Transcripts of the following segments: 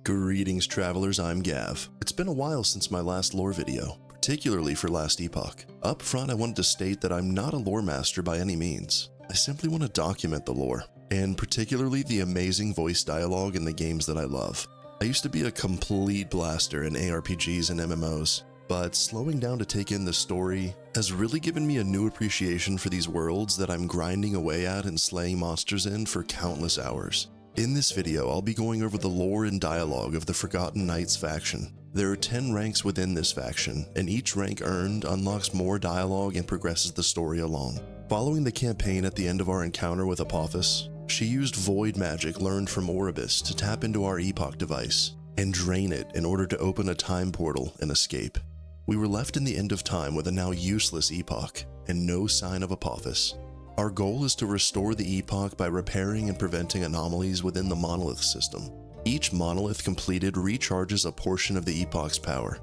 Greetings travelers, I'm Gav. It's been a while since my last lore video, particularly for Last Epoch. Up front I wanted to state that I'm not a lore master by any means. I simply want to document the lore, and particularly the amazing voice dialogue in the games that I love. I used to be a complete blaster in ARPGs and MMOs, but slowing down to take in the story has really given me a new appreciation for these worlds that I'm grinding away at and slaying monsters in for countless hours. In this video, I'll be going over the lore and dialogue of the Forgotten Knights faction. There are 10 ranks within this faction, and each rank earned unlocks more dialogue and progresses the story along. Following the campaign at the end of our encounter with Apophis, she used void magic learned from Oribus to tap into our Epoch device and drain it in order to open a time portal and escape. We were left in the end of time with a now useless Epoch and no sign of Apophis. Our goal is to restore the Epoch by repairing and preventing anomalies within the monolith system. Each monolith completed recharges a portion of the Epoch's power.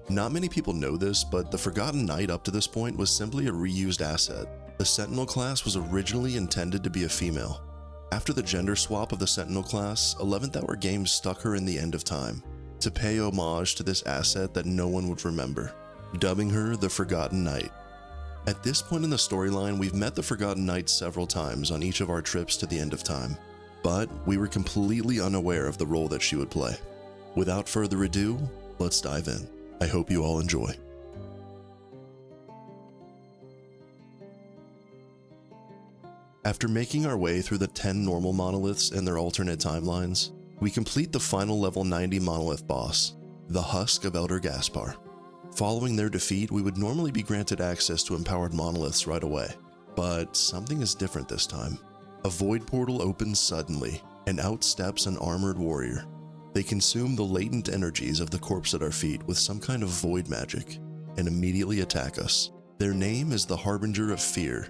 Not many people know this, but the Forgotten Knight up to this point was simply a reused asset. The Sentinel class was originally intended to be a female. After the gender swap of the Sentinel class, 11th Hour Games stuck her in the end of time, to pay homage to this asset that no one would remember, dubbing her the Forgotten Knight. At this point in the storyline, we've met the Forgotten Knight several times on each of our trips to the end of time, but we were completely unaware of the role that she would play. Without further ado, let's dive in. I hope you all enjoy. After making our way through the 10 normal monoliths and their alternate timelines, we complete the final level 90 monolith boss, the Husk of Elder Gaspar. Following their defeat, we would normally be granted access to empowered monoliths right away, but something is different this time. A void portal opens suddenly, and out steps an armored warrior. They consume the latent energies of the corpse at our feet with some kind of void magic, and immediately attack us. Their name is the Harbinger of Fear.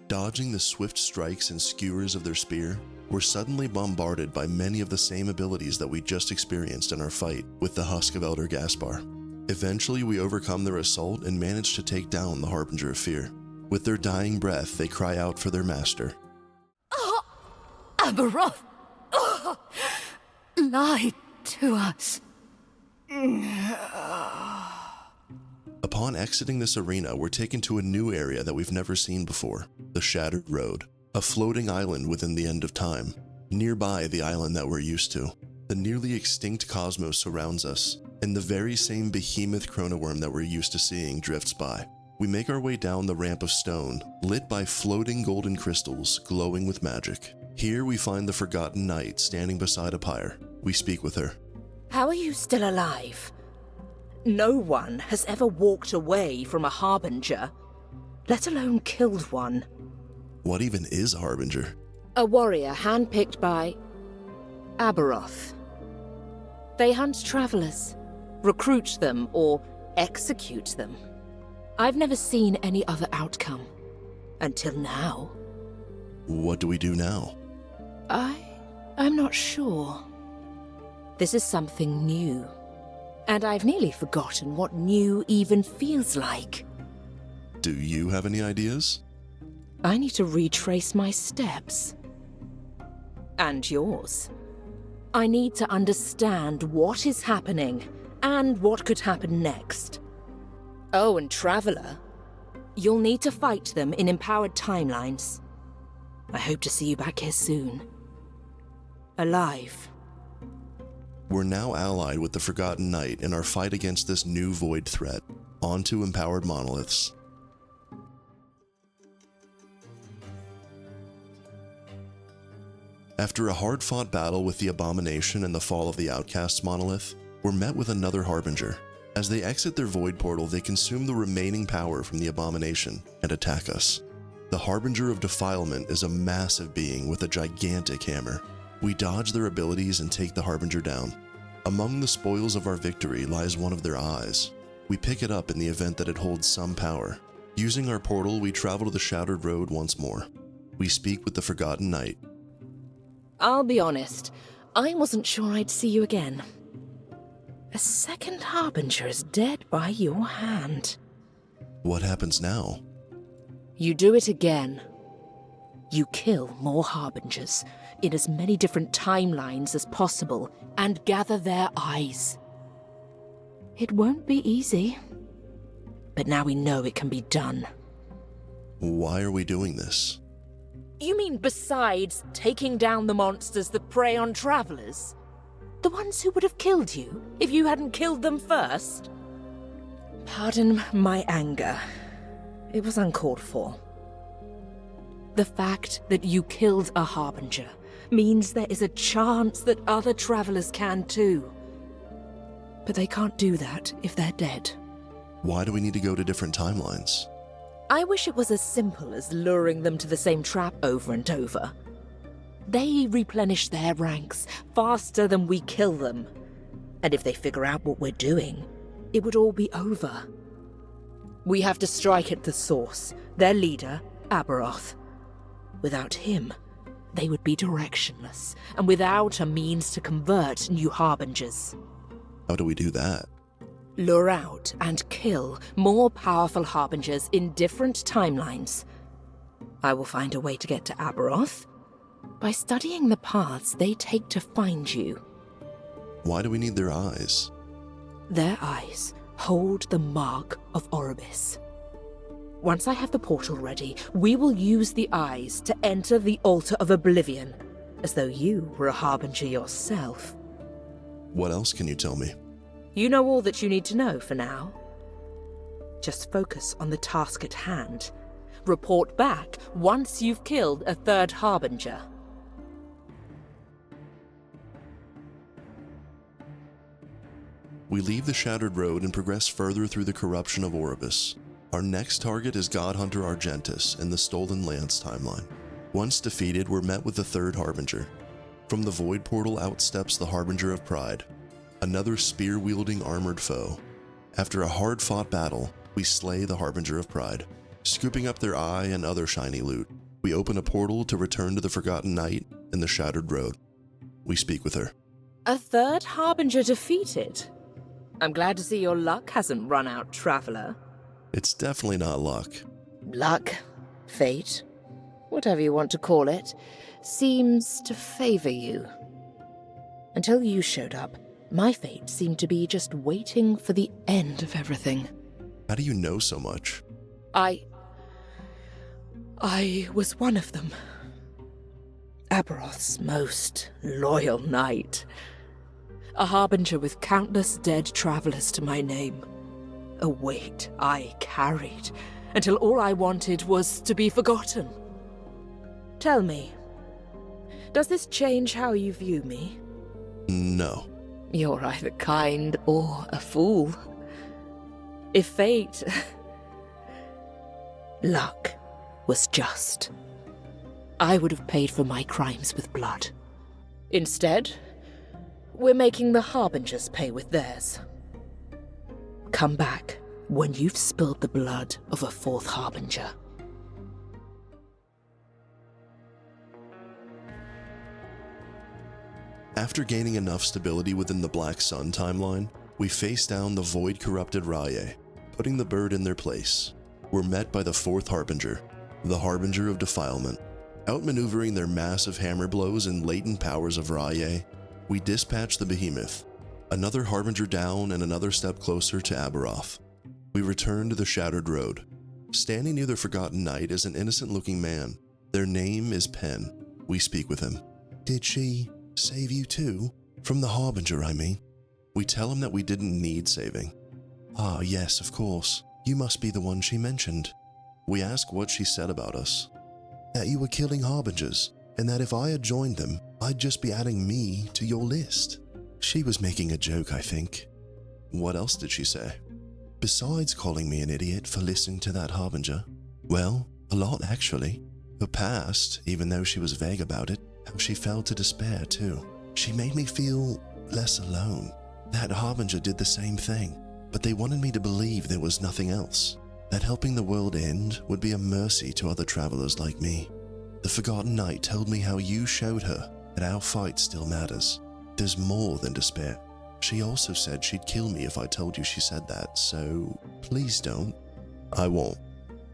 Dodging the swift strikes and skewers of their spear, we're suddenly bombarded by many of the same abilities that we just experienced in our fight with the Husk of Elder Gaspar. Eventually, we overcome their assault and manage to take down the Harbinger of Fear. With their dying breath, they cry out for their master. Oh, Aberroth! Oh, lied to us. Upon exiting this arena, we're taken to a new area that we've never seen before, the Shattered Road, a floating island within the end of time. Nearby the island that we're used to, the nearly extinct cosmos surrounds us, and the very same behemoth chronoworm that we're used to seeing drifts by. We make our way down the ramp of stone, lit by floating golden crystals glowing with magic. Here we find the Forgotten Knight standing beside a pyre. We speak with her. How are you still alive? No one has ever walked away from a Harbinger, let alone killed one. What even is a Harbinger? A warrior handpicked by Aberroth. They hunt travelers, recruit them, or execute them. I've never seen any other outcome. Until now. What do we do now? I'm not sure. This is something new. And I've nearly forgotten what new even feels like. Do you have any ideas? I need to retrace my steps. And yours. I need to understand what is happening, and what could happen next. Oh, and Traveler, you'll need to fight them in empowered timelines. I hope to see you back here soon. Alive. We're now allied with the Forgotten Knight in our fight against this new void threat. On to empowered monoliths. After a hard-fought battle with the Abomination and the fall of the Outcasts monolith, we're met with another Harbinger. As they exit their void portal, they consume the remaining power from the Abomination and attack us. The Harbinger of Defilement is a massive being with a gigantic hammer. We dodge their abilities and take the Harbinger down. Among the spoils of our victory lies one of their eyes. We pick it up in the event that it holds some power. Using our portal, we travel to the Shattered Road once more. We speak with the Forgotten Knight. I'll be honest, I wasn't sure I'd see you again. A second Harbinger is dead by your hand. What happens now? You do it again. you kill more Harbingers in as many different timelines as possible and gather their eyes. It won't be easy, but now we know it can be done. Why are we doing this? You mean besides taking down the monsters that prey on travelers? The ones who would have killed you if you hadn't killed them first? Pardon my anger. It was uncalled for. The fact that you killed a Harbinger means there is a chance that other travelers can too. But they can't do that if they're dead. Why do we need to go to different timelines? I wish it was as simple as luring them to the same trap over and over. They replenish their ranks faster than we kill them. And if they figure out what we're doing, it would all be over. We have to strike at the source, their leader, Aberroth. Without him, they would be directionless, and without a means to convert new Harbingers. How do we do that? Lure out and kill more powerful Harbingers in different timelines. I will find a way to get to Aberroth by studying the paths they take to find you. Why do we need their eyes? Their eyes hold the mark of Orbis. Once I have the portal ready, we will use the eyes to enter the Altar of Oblivion, as though you were a Harbinger yourself. What else can you tell me? You know all that you need to know for now. Just focus on the task at hand. Report back once you've killed a third Harbinger. We leave the Shattered Road and progress further through the corruption of Orbis. Our next target is God Hunter Argentus in the Stolen Lands timeline. Once defeated, we're met with the third Harbinger. From the Void Portal outsteps the Harbinger of Pride, another spear-wielding armored foe. After a hard-fought battle, we slay the Harbinger of Pride, scooping up their eye and other shiny loot. We open a portal to return to the Forgotten Knight in the Shattered Road. We speak with her. A third Harbinger defeated? I'm glad to see your luck hasn't run out, Traveler. It's definitely not luck. Luck, fate, whatever you want to call it, seems to favor you. Until you showed up, my fate seemed to be just waiting for the end of everything. How do you know so much? I was one of them. Aberroth's most loyal knight. A Harbinger with countless dead travelers to my name. A weight I carried until all I wanted was to be forgotten. Tell me, does this change how you view me? No. You're either kind or a fool. If fate... luck was just, I would have paid for my crimes with blood. Instead, we're making the Harbingers pay with theirs. Come back when you've spilled the blood of a fourth Harbinger. After gaining enough stability within the Black Sun timeline, we face down the void-corrupted Rye, putting the bird in their place. We're met by the fourth Harbinger, the Harbinger of Defilement. Outmaneuvering their massive hammer blows and latent powers of Rye, we dispatch the behemoth. Another Harbinger down and another step closer to Aberroth. We return to the Shattered Road. Standing near the Forgotten Knight is an innocent-looking man. Their name is Pen. We speak with him. Did she save you too? From the Harbinger, I mean. We tell him that we didn't need saving. Ah, yes, of course. You must be the one she mentioned. We ask what she said about us. That you were killing Harbingers, and that if I had joined them, I'd just be adding me to your list. She was making a joke, I think. What else did she say? Besides calling me an idiot for listening to that Harbinger, well, a lot actually. Her past, even though she was vague about it, how she fell to despair too. She made me feel less alone. That Harbinger did the same thing, but they wanted me to believe there was nothing else. That helping the world end would be a mercy to other travelers like me. The Forgotten Knight told me how you showed her that our fight still matters. There's more than despair. She also said she'd kill me if I told you she said that, so please don't. I won't.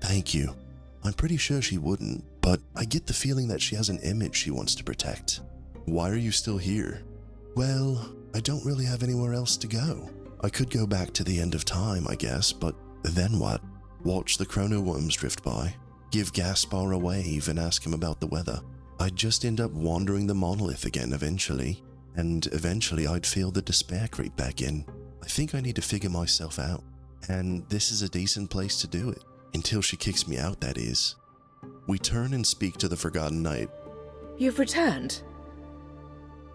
Thank you. I'm pretty sure she wouldn't, but I get the feeling that she has an image she wants to protect. Why are you still here? Well, I don't really have anywhere else to go. I could go back to the end of time, I guess, but then what? Watch the chrono worms drift by, give Gaspar a wave and ask him about the weather. I'd just end up wandering the monolith again eventually, and eventually I'd feel the despair creep back in. I think I need to figure myself out, and this is a decent place to do it. Until she kicks me out, that is. We turn and speak to the Forgotten Knight. You've returned.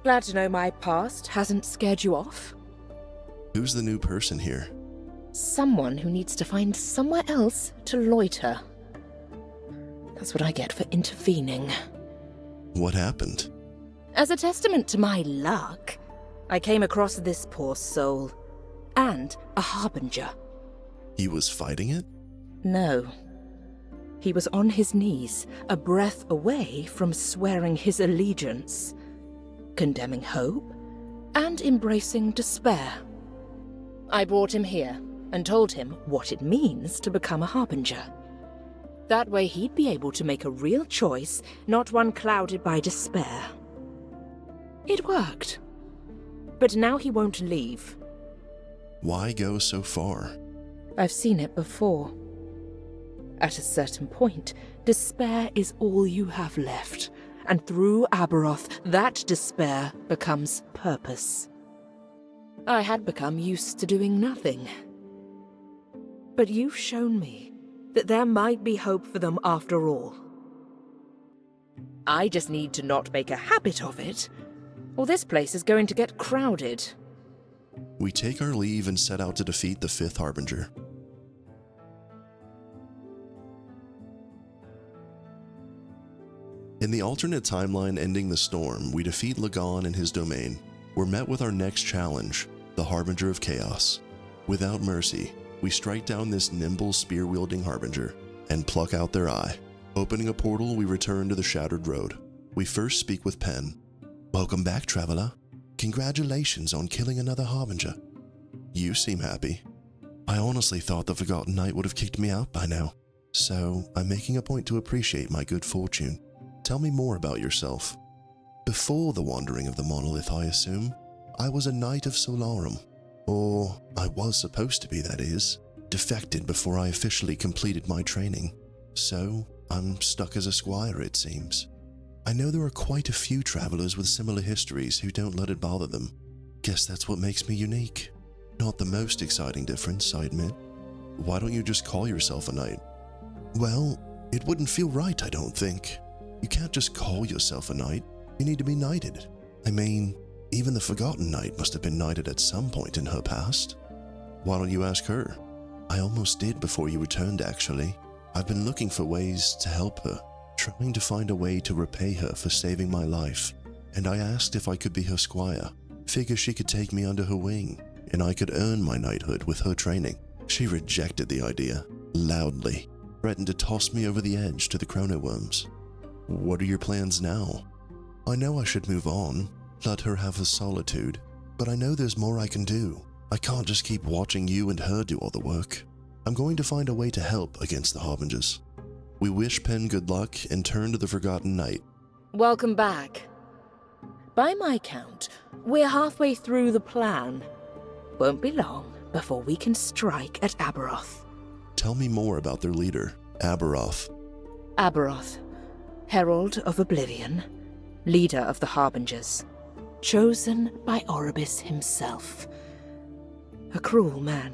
Glad to know my past hasn't scared you off. Who's the new person here? Someone who needs to find somewhere else to loiter. That's what I get for intervening. What happened? As a testament to my luck, I came across this poor soul, and a Harbinger. He was fighting it? No. He was on his knees, a breath away from swearing his allegiance, condemning hope, and embracing despair. I brought him here and told him what it means to become a Harbinger. That way he'd be able to make a real choice, not one clouded by despair. It worked. But now he won't leave. Why go so far? I've seen it before. At a certain point, despair is all you have left, and through Aberroth, that despair becomes purpose. I had become used to doing nothing. But you've shown me that there might be hope for them after all. I just need to not make a habit of it, or this place is going to get crowded. We take our leave and set out to defeat the 5th Harbinger. In the alternate timeline ending the storm, we defeat Lagan and his domain. We're met with our next challenge, the Harbinger of Chaos. Without mercy, we strike down this nimble spear-wielding Harbinger and pluck out their eye. Opening a portal, we return to the Shattered Road. We first speak with Pen. Welcome back, Traveler. Congratulations on killing another Harbinger. You seem happy. I honestly thought the Forgotten Knight would have kicked me out by now, so I'm making a point to appreciate my good fortune. Tell me more about yourself. Before the wandering of the monolith, I assume, I was a Knight of Solarum. Or I was supposed to be, that is. Defected before I officially completed my training. So, I'm stuck as a squire, it seems. I know there are quite a few travelers with similar histories who don't let it bother them. Guess that's what makes me unique. Not the most exciting difference, I admit. Why don't you just call yourself a knight? Well, it wouldn't feel right, I don't think. You can't just call yourself a knight. You need to be knighted. I mean, even the Forgotten Knight must have been knighted at some point in her past. Why don't you ask her? I almost did before you returned, actually. I've been looking for ways to help her, trying to find a way to repay her for saving my life, and I asked if I could be her squire. Figure she could take me under her wing, and I could earn my knighthood with her training. She rejected the idea, loudly, threatened to toss me over the edge to the chrono worms. What are your plans now? I know I should move on, let her have her solitude, but I know there's more I can do. I can't just keep watching you and her do all the work. I'm going to find a way to help against the Harbingers. We wish Pen good luck and turn to the Forgotten Knight. Welcome back. By my count, we're halfway through the plan. Won't be long before we can strike at Aberroth. Tell me more about their leader, Aberroth. Aberroth, Herald of Oblivion, leader of the Harbingers, chosen by Oribus himself. A cruel man,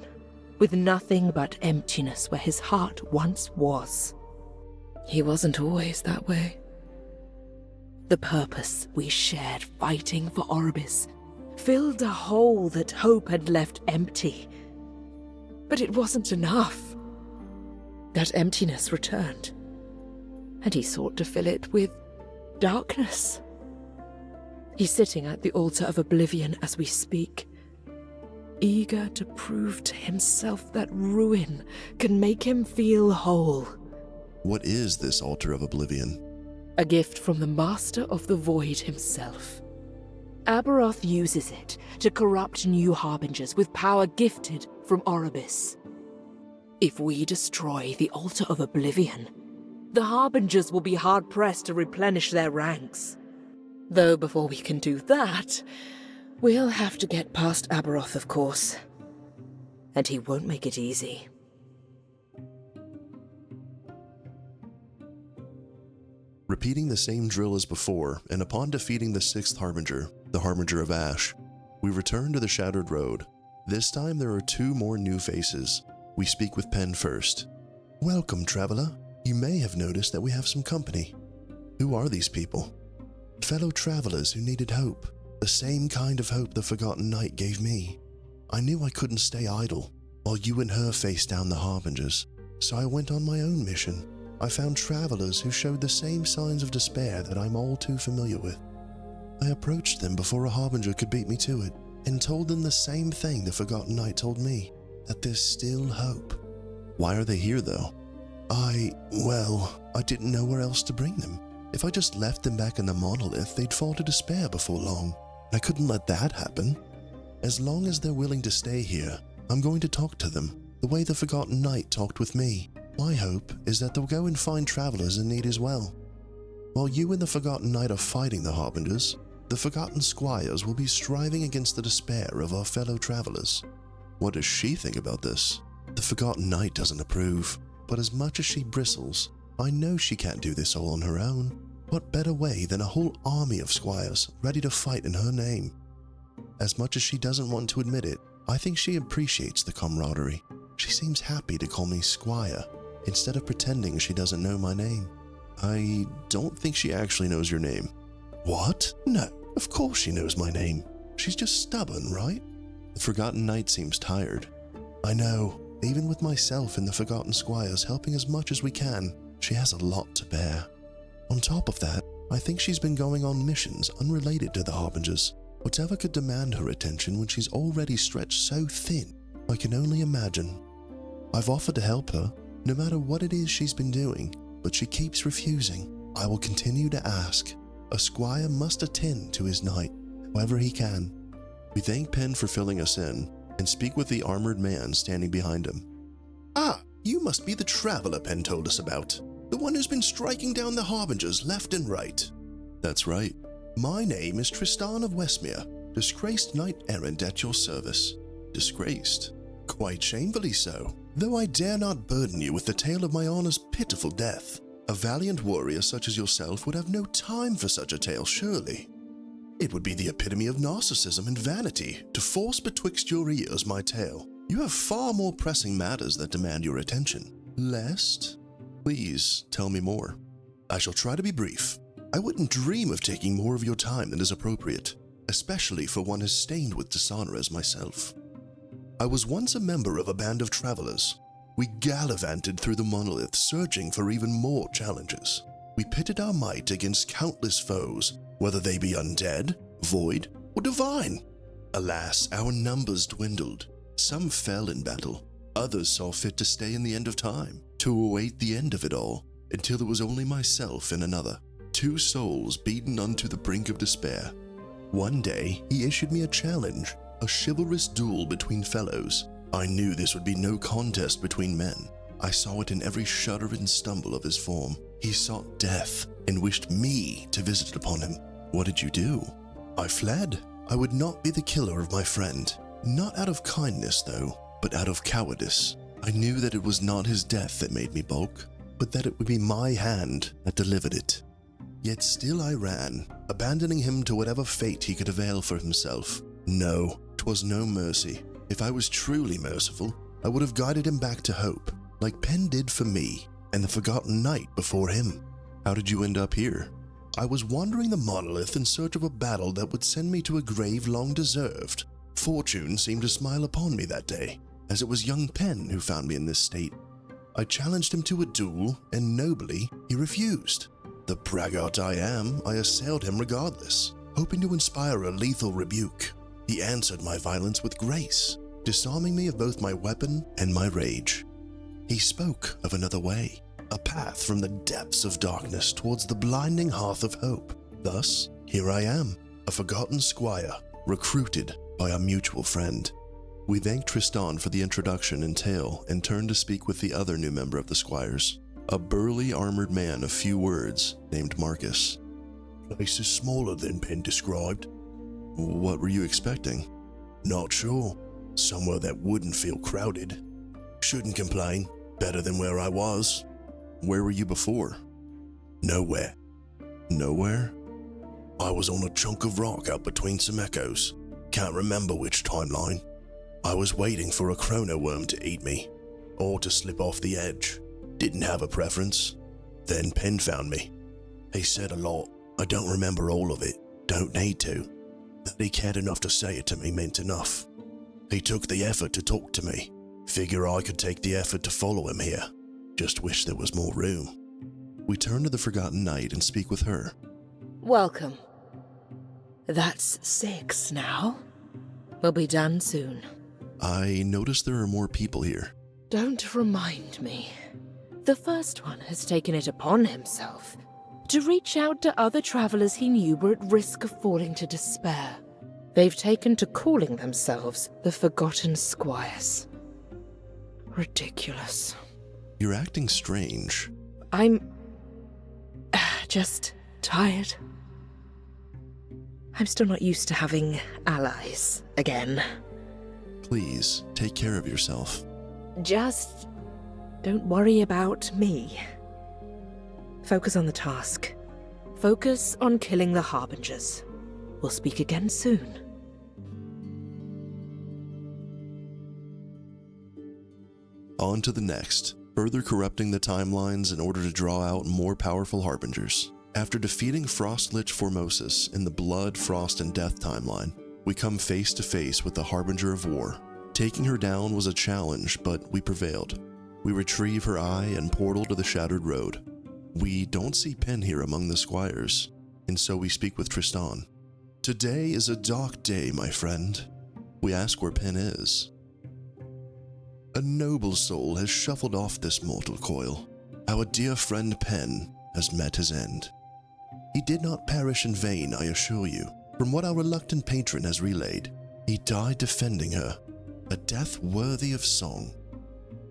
with nothing but emptiness where his heart once was. He wasn't always that way. The purpose we shared fighting for Oribus filled a hole that hope had left empty. But it wasn't enough. That emptiness returned, and he sought to fill it with darkness. He's sitting at the altar of oblivion as we speak, eager to prove to himself that ruin can make him feel whole. What is this altar of oblivion? A gift from the Master of the Void himself. Aberroth uses it to corrupt new Harbingers with power gifted from Oribus. If we destroy the altar of oblivion, the Harbingers will be hard-pressed to replenish their ranks. Though before we can do that, we'll have to get past Aberroth, of course. And he won't make it easy. Repeating the same drill as before, and upon defeating the 6th Harbinger, the Harbinger of Ash, we return to the Shattered Road. This time there are 2 more new faces. We speak with Penn first. Welcome, traveler. You may have noticed that we have some company. Who are these people? Fellow travelers who needed hope. The same kind of hope the Forgotten Knight gave me. I knew I couldn't stay idle while you and her faced down the Harbingers, so I went on my own mission. I found travelers who showed the same signs of despair that I'm all too familiar with. I approached them before a Harbinger could beat me to it, and told them the same thing the Forgotten Knight told me, that there's still hope. Why are they here, though? I didn't know where else to bring them. If I just left them back in the monolith, they'd fall to despair before long. I couldn't let that happen. As long as they're willing to stay here, I'm going to talk to them, the way the Forgotten Knight talked with me. My hope is that they'll go and find travelers in need as well. While you and the Forgotten Knight are fighting the Harbingers, the Forgotten Squires will be striving against the despair of our fellow travelers. What does she think about this? The Forgotten Knight doesn't approve, but as much as she bristles, I know she can't do this all on her own. What better way than a whole army of Squires ready to fight in her name? As much as she doesn't want to admit it, I think she appreciates the camaraderie. She seems happy to call me Squire, instead of pretending she doesn't know my name. I don't think she actually knows your name. What? No, of course she knows my name. She's just stubborn, right? The Forgotten Knight seems tired. I know, even with myself and the Forgotten Squires helping as much as we can, she has a lot to bear. On top of that, I think she's been going on missions unrelated to the Harbingers. Whatever could demand her attention when she's already stretched so thin, I can only imagine. I've offered to help her, no matter what it is she's been doing, but she keeps refusing. I will continue to ask. A squire must attend to his knight, however he can. We thank Penn for filling us in, and speak with the armored man standing behind him. Ah, you must be the traveler Penn told us about. The one who's been striking down the Harbingers left and right. That's right. My name is Tristan of Westmere, disgraced knight-errant at your service. Disgraced? Quite shamefully so, though I dare not burden you with the tale of my honor's pitiful death. A valiant warrior such as yourself would have no time for such a tale, surely. It would be the epitome of narcissism and vanity to force betwixt your ears my tale. You have far more pressing matters that demand your attention. Lest? Please tell me more. I shall try to be brief. I wouldn't dream of taking more of your time than is appropriate, especially for one as stained with dishonor as myself. I was once a member of a band of travelers. We gallivanted through the monolith, searching for even more challenges. We pitted our might against countless foes, whether they be undead, void, or divine. Alas, our numbers dwindled. Some fell in battle. Others saw fit to stay in the end of time, to await the end of it all, until it was only myself and another. 2 souls beaten unto the brink of despair. One day, he issued me a challenge, a chivalrous duel between fellows. I knew this would be no contest between men. I saw it in every shudder and stumble of his form. He sought death and wished me to visit upon him. What did you do? I fled. I would not be the killer of my friend. Not out of kindness, though, but out of cowardice. I knew that it was not his death that made me balk, but that it would be my hand that delivered it. Yet still I ran, abandoning him to whatever fate he could avail for himself. No, 'twas no mercy. If I was truly merciful, I would have guided him back to hope, like Penn did for me, and the Forgotten Knight before him. How did you end up here? I was wandering the monolith in search of a battle that would send me to a grave long deserved. Fortune seemed to smile upon me that day, as it was young Penn who found me in this state. I challenged him to a duel, and nobly he refused. The braggart I am, I assailed him regardless, hoping to inspire a lethal rebuke. He answered my violence with grace, disarming me of both my weapon and my rage. He spoke of another way, a path from the depths of darkness towards the blinding hearth of hope. Thus, here I am, a forgotten squire, recruited by a mutual friend. We thanked Tristan for the introduction and tale and turned to speak with the other new member of the Squires. a burly armored man of few words named Marcus. Place is smaller than Penn described. What were you expecting? Not sure. Somewhere that wouldn't feel crowded. Shouldn't complain. Better than where I was. Where were you before? Nowhere. Nowhere? I was on a chunk of rock out between some echoes. Can't remember which timeline. I was waiting for a chrono worm to eat me, or to slip off the edge. Didn't have a preference. Then Penn found me. He said a lot. I don't remember all of it. Don't need to. That he cared enough to say it to me meant enough. He took the effort to talk to me. Figure I could take the effort to follow him here. Just wish there was more room. We turn to the Forgotten Knight and speak with her. Welcome. That's 6 now. We'll be done soon. I notice there are more people here. Don't remind me. The first one has taken it upon himself to reach out to other travelers he knew were at risk of falling to despair. They've taken to calling themselves the Forgotten Squires. Ridiculous. You're acting strange. I'm just tired. I'm still not used to having allies again. Please, take care of yourself. Just don't worry about me. Focus on the task. Focus on killing the Harbingers. We'll speak again soon. On to the next, further corrupting the timelines in order to draw out more powerful Harbingers. After defeating Frostlich Formosus in the Blood, Frost, and Death timeline, we come face to face with the Harbinger of War. Taking her down was a challenge, but we prevailed. We retrieve her eye and portal to the Shattered Road. We don't see Penn here among the Squires, and so we speak with Tristan. Today is a dark day, my friend. We ask where Penn is. A noble soul has shuffled off this mortal coil. Our dear friend Penn has met his end. He did not perish in vain, I assure you. From what our reluctant patron has relayed, he died defending her, a death worthy of song.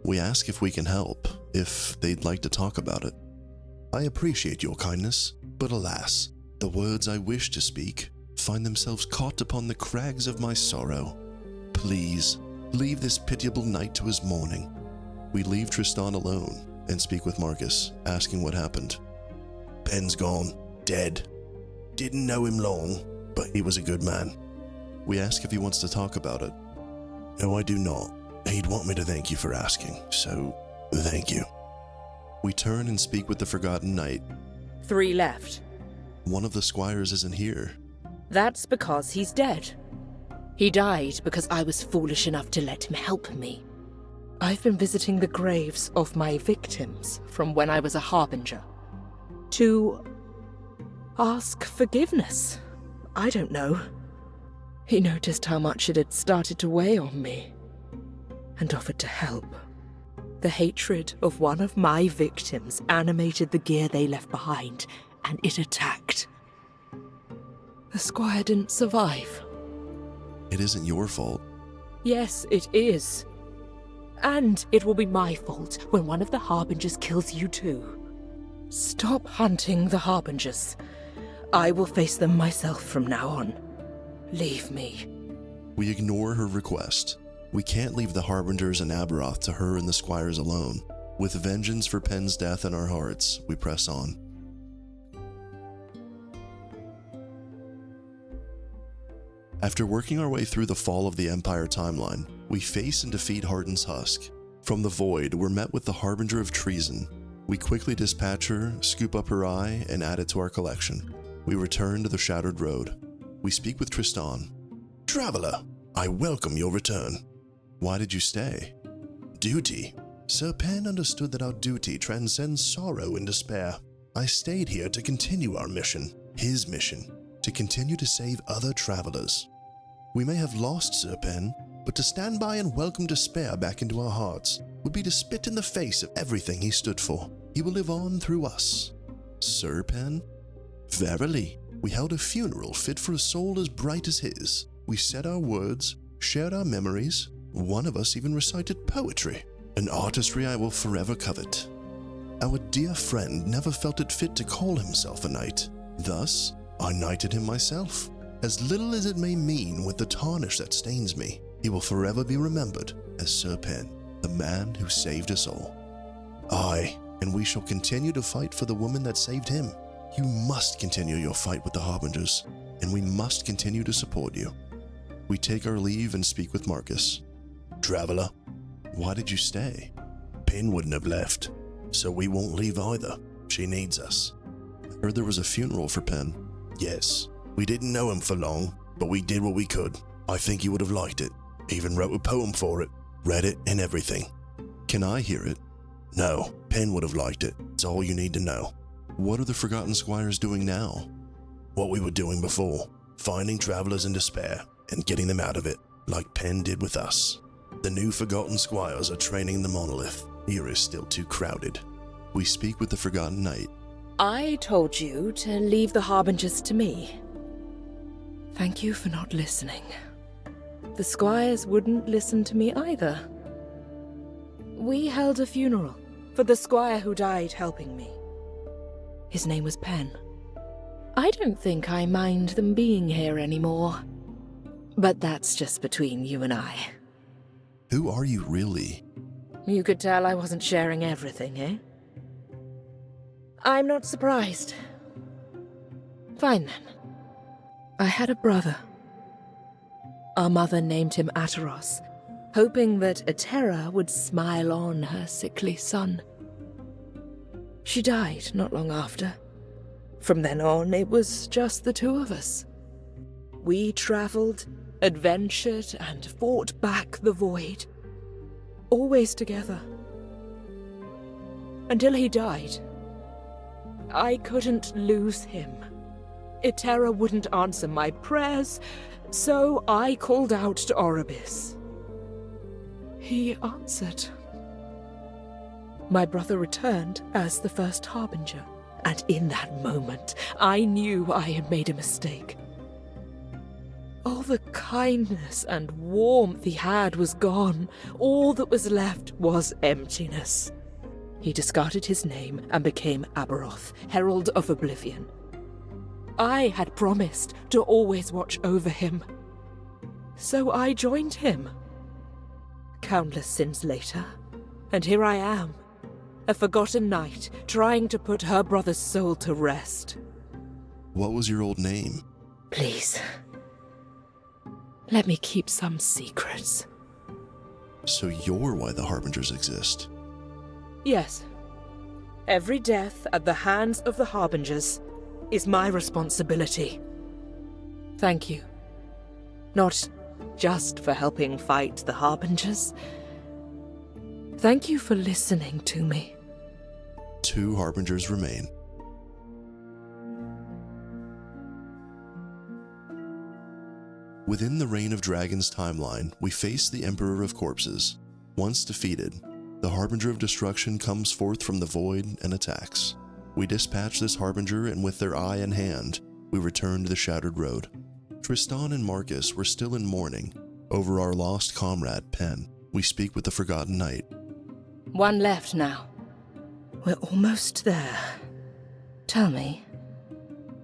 We ask if we can help, if they'd like to talk about it. I appreciate your kindness, but alas, the words I wish to speak find themselves caught upon the crags of my sorrow. Please, leave this pitiable knight to his mourning. We leave Tristan alone and speak with Marcus, asking what happened. Penn's gone, dead. Didn't know him long, but he was a good man. We ask if he wants to talk about it. No, I do not. He'd want me to thank you for asking, so thank you. We turn and speak with the Forgotten Knight. 3 left. One of the Squires isn't here. That's because he's dead. He died because I was foolish enough to let him help me. I've been visiting the graves of my victims from when I was a Harbinger. To ask forgiveness. I don't know. He noticed how much it had started to weigh on me and offered to help. The hatred of one of my victims animated the gear they left behind, and it attacked. The Squire didn't survive. It isn't your fault. Yes, it is. And it will be my fault when one of the Harbingers kills you too. Stop hunting the Harbingers. I will face them myself from now on. Leave me. We ignore her request. We can't leave the Harbingers and Aberroth to her and the Squires alone. With vengeance for Penn's death in our hearts, we press on. After working our way through the fall of the Empire timeline, we face and defeat Harden's Husk. From the Void, we're met with the Harbinger of Treason. We quickly dispatch her, scoop up her eye, and add it to our collection. We return to the Shattered Road. We speak with Tristan. Traveler, I welcome your return. Why did you stay? Duty. Sir Penn understood that our duty transcends sorrow and despair. I stayed here to continue our mission, his mission, to continue to save other travelers. We may have lost Sir Penn, but to stand by and welcome despair back into our hearts would be to spit in the face of everything he stood for. He will live on through us. Sir Penn? Verily, we held a funeral fit for a soul as bright as his. We said our words, shared our memories. One of us even recited poetry, an artistry I will forever covet. Our dear friend never felt it fit to call himself a knight. Thus, I knighted him myself. As little as it may mean with the tarnish that stains me, he will forever be remembered as Sir Pen, the man who saved us all. Aye, and we shall continue to fight for the woman that saved him. You must continue your fight with the Harbingers, and we must continue to support you. We take our leave and speak with Marcus. Traveler, Why did you stay? Pen wouldn't have left, so we won't leave either. She needs us. I heard there was a funeral for Pen. Yes, we didn't know him for long, but we did what we could. I think he would have liked it. Even wrote a poem for it, read it and everything. Can I hear it? No, Pen would have liked it. It's all you need to know. What are the Forgotten Squires doing now? What we were doing before, finding travelers in despair and getting them out of it, like Pen did with us. The new Forgotten Squires are training the monolith. Here is still too crowded. We speak with the Forgotten Knight. I told you to leave the Harbingers to me. Thank you for not listening. The Squires wouldn't listen to me either. We held a funeral for the Squire who died helping me. His name was Pen. I don't think I mind them being here anymore. But that's just between you and I. Who are you really? You could tell I wasn't sharing everything, eh? I'm not surprised. Fine then. I had a brother. Our mother named him Aberroth, hoping that Atera would smile on her sickly son. She died not long after. From then on, it was just the two of us. We traveled, adventured, and fought back the void. Always together. Until he died. I couldn't lose him. Atera wouldn't answer my prayers, so I called out to Oribis. He answered. My brother returned as the first Harbinger, and in that moment, I knew I had made a mistake. All the kindness and warmth he had was gone. All that was left was emptiness. He discarded his name and became Aberroth, Herald of Oblivion. I had promised to always watch over him. So I joined him. Countless sins later, and here I am, a forgotten knight trying to put her brother's soul to rest. What was your old name? Please, let me keep some secrets. So you're why the Harbingers exist? Yes. Every death at the hands of the Harbingers is my responsibility. Thank you. Not just for helping fight the Harbingers. Thank you for listening to me. 2 Harbingers remain. Within the Reign of Dragons timeline, we face the Emperor of Corpses. Once defeated, the Harbinger of Destruction comes forth from the void and attacks. We dispatch this Harbinger, and with their eye in hand, we return to the Shattered Road. Tristan and Marcus were still in mourning over our lost comrade, Pen. We speak with the Forgotten Knight. One left now. We're almost there. Tell me,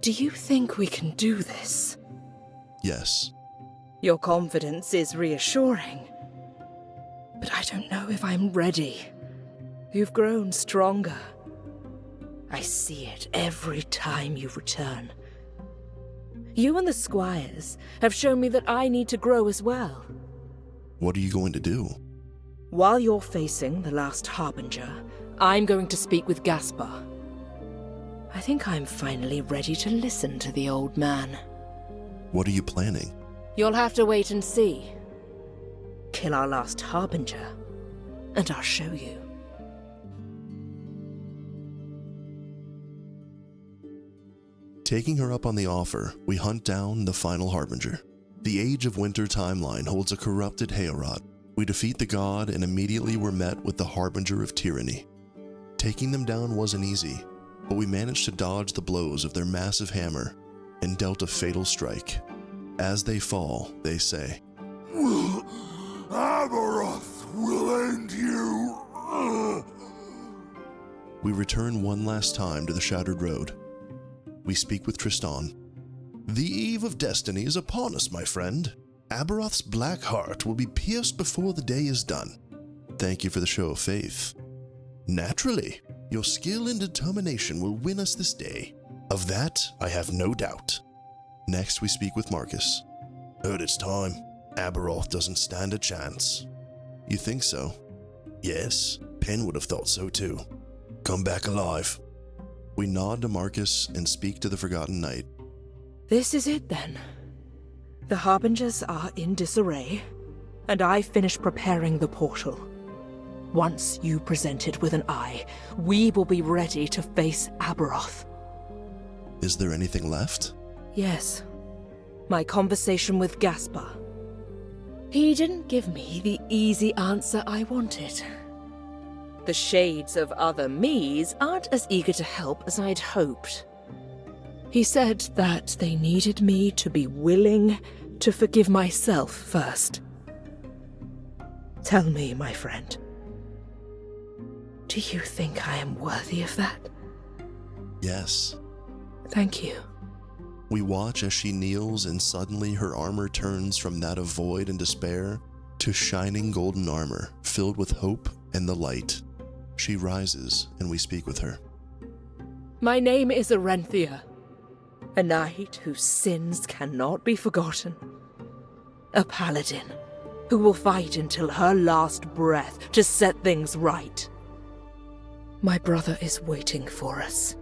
do you think we can do this? Yes. Your confidence is reassuring. But I don't know if I'm ready. You've grown stronger. I see it every time you return. You and the Squires have shown me that I need to grow as well. What are you going to do? While you're facing the last Harbinger, I'm going to speak with Gaspar. I think I'm finally ready to listen to the old man. What are you planning? You'll have to wait and see. Kill our last Harbinger, and I'll show you. Taking her up on the offer, we hunt down the final Harbinger. The Age of Winter timeline holds a corrupted Aberroth. We defeat the god and immediately were met with the Harbinger of Tyranny. Taking them down wasn't easy, but we managed to dodge the blows of their massive hammer and dealt a fatal strike. As they fall, they say, Aberroth will end you. We return one last time to the Shattered Road. We speak with Tristan. The eve of destiny is upon us, my friend. Aberroth's black heart will be pierced before the day is done. Thank you for the show of faith. Naturally, your skill and determination will win us this day. Of that, I have no doubt. Next, we speak with Marcus. Heard it's time. Aberroth doesn't stand a chance. You think so? Yes, Penn would have thought so too. Come back alive. We nod to Marcus and speak to the Forgotten Knight. This is it then. The Harbingers are in disarray, and I finished preparing the portal. Once you present it with an eye, we will be ready to face Aberroth. Is there anything left? Yes. My conversation with Gaspar. He didn't give me the easy answer I wanted. The shades of other me's aren't as eager to help as I'd hoped. He said that they needed me to be willing to forgive myself first. Tell me, my friend, do you think I am worthy of that? Yes. Thank you. We watch as she kneels, and suddenly her armor turns from that of void and despair to shining golden armor filled with hope and the light. She rises, and we speak with her. My name is Arenthia, a knight whose sins cannot be forgotten. A paladin who will fight until her last breath to set things right. My brother is waiting for us.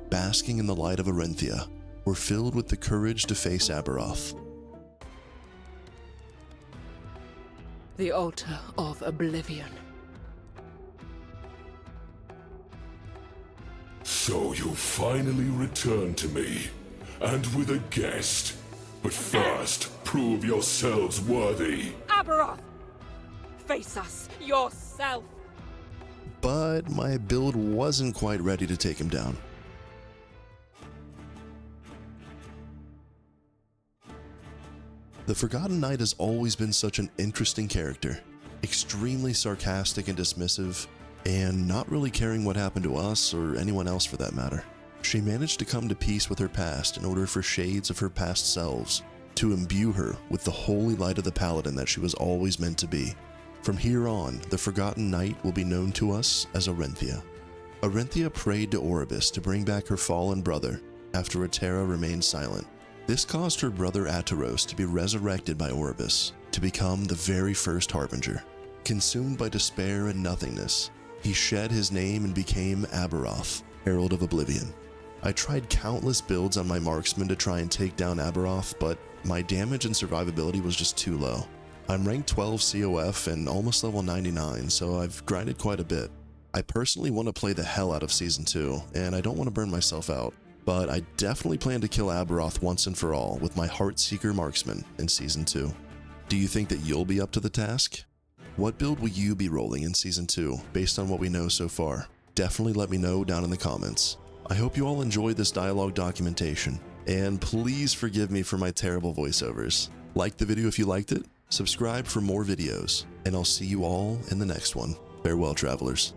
Basking in the light of Arenthia, we're filled with the courage to face Aberroth. The altar of oblivion. So you finally returned to me, and with a guest. But first, prove yourselves worthy. Aberroth! Face us yourself! But my build wasn't quite ready to take him down. The Forgotten Knight has always been such an interesting character, extremely sarcastic and dismissive, and not really caring what happened to us or anyone else for that matter. She managed to come to peace with her past in order for shades of her past selves to imbue her with the holy light of the paladin that she was always meant to be. From here on, the Forgotten Knight will be known to us as Arenthia. Arenthia prayed to Oribus to bring back her fallen brother after Atera remained silent. This caused her brother Ateros to be resurrected by Oribus to become the very first Harbinger. Consumed by despair and nothingness, he shed his name and became Aberroth, Herald of Oblivion. I tried countless builds on my marksman to try and take down Aberroth, but my damage and survivability was just too low. I'm ranked 12 COF and almost level 99, so I've grinded quite a bit. I personally want to play the hell out of Season 2, and I don't want to burn myself out, but I definitely plan to kill Aberroth once and for all with my Heartseeker Marksman in Season 2. Do you think that you'll be up to the task? What build will you be rolling in Season 2 based on what we know so far? Definitely let me know down in the comments. I hope you all enjoyed this dialogue documentation, and please forgive me for my terrible voiceovers. Like the video if you liked it, subscribe for more videos, and I'll see you all in the next one. Farewell, travelers.